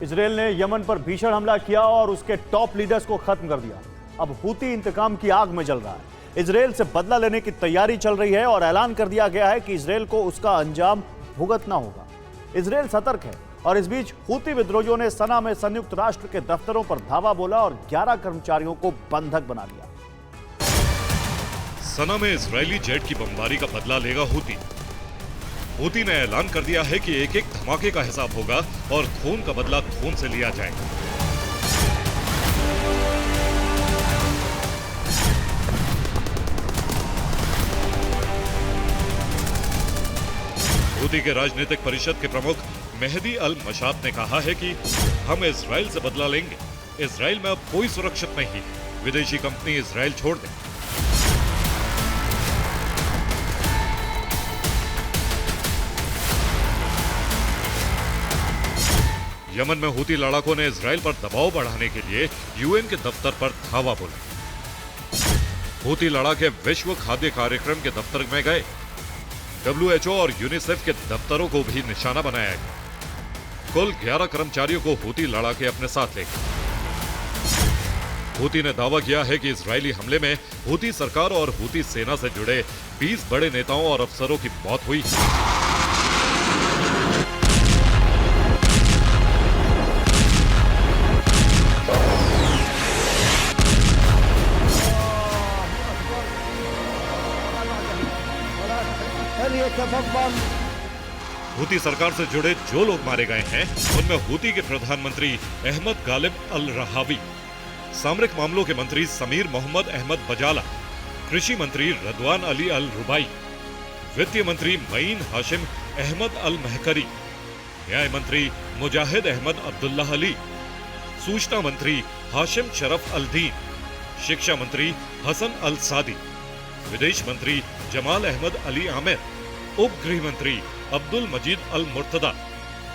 Israel ने Yemen पर भीषण हमला किया और उसके टॉप लीडर्स को खत्म कर दिया। अब हूती इंतकाम की आग में जल रहा है। इजरायल से बदला लेने की तैयारी चल रही है और ऐलान कर दिया गया है कि इजरायल को उसका अंजाम भुगतना होगा। इजरायल सतर्क है और इस बीच हूती विद्रोहियों ने सना में संयुक्त राष्ट्र के दफ्तरों पर धावा बोला और 11 कर्मचारियों को बंधक बना लिया। सना में इजरायली जेट की बमबारी का बदला लेगा हूती। हूती ने ऐलान कर दिया है कि एक एक धमाके का हिसाब होगा और खून का बदला खून से लिया जाएगा। हूती के राजनीतिक परिषद के प्रमुख मेहदी अल मशात ने कहा है कि हम इजरायल से बदला लेंगे। इजरायल में अब कोई सुरक्षित नहीं है। विदेशी कंपनी इजरायल छोड़ दे। यमन में हूती लड़ाकों ने इजरायल पर दबाव बढ़ाने के लिए यूएन के दफ्तर पर धावा बोला। हूती लड़ाके विश्व खाद्य कार्यक्रम के दफ्तर में गए। WHO और यूनिसेफ के दफ्तरों को भी निशाना बनाया गया। कुल 11 कर्मचारियों को हूती लड़ाके अपने साथ ले गए। हूती ने दावा किया है कि इजरायली हमले में हूती सरकार और हूती सेना से जुड़े 20 बड़े नेताओं और अफसरों की मौत हुई। हूती सरकार से जुड़े जो लोग मारे गए हैं उनमें हूती के प्रधानमंत्री अहमद गालिब अल रहावी, सामरिक मामलों के मंत्री समीर मोहम्मद अहमद बजाला, कृषि मंत्री रदवान अली अल रुबाई, वित्त मंत्री मईन हाशिम अहमद अल महकरी, न्याय मंत्री मुजाहिद अहमद अब्दुल्लाह अली, सूचना मंत्री हाशिम शरफ अल दीन, शिक्षा मंत्री हसन अल सादी, विदेश मंत्री जमाल अहमद अली आमिर, उप गृह मंत्री अब्दुल मजीद अल मुर्तदा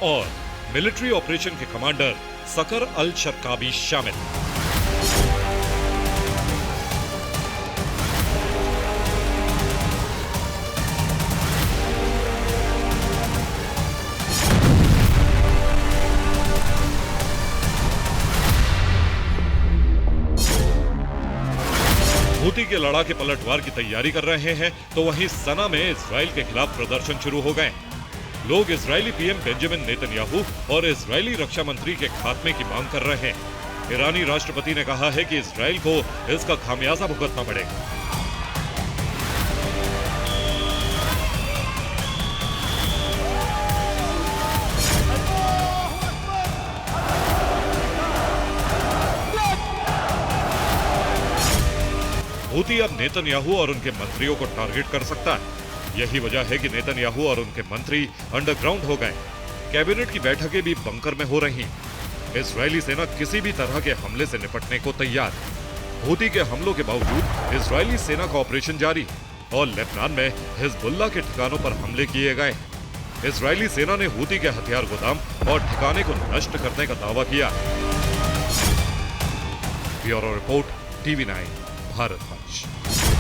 और मिलिट्री ऑपरेशन के कमांडर सकर अल शर्काबी शामिल। हूती के लड़ाके पलटवार की तैयारी कर रहे हैं तो वहीं सना में इजरायल के खिलाफ प्रदर्शन शुरू हो गए। लोग इजरायली पीएम बेंजामिन नेतन्याहू और इजरायली रक्षा मंत्री के खात्मे की मांग कर रहे हैं। ईरानी राष्ट्रपति ने कहा है कि इजरायल को इसका खामियाजा भुगतना पड़ेगा। हूती अब नेतन्याहू और उनके मंत्रियों को टारगेट कर सकता है। यही वजह है कि नेतन्याहू और उनके मंत्री अंडरग्राउंड हो गए। कैबिनेट की बैठकें भी बंकर में हो रही। इजरायली सेना किसी भी तरह के हमले से निपटने को तैयार है। हूती के हमलों के बावजूद इजरायली सेना का ऑपरेशन जारी है और लेबनान में हिजबुल्लाह के ठिकानों पर हमले किए गए। इजरायली सेना ने हूती के हथियार गोदाम और ठिकाने को नष्ट करने का दावा किया। Bureau report, TV9 Bharat.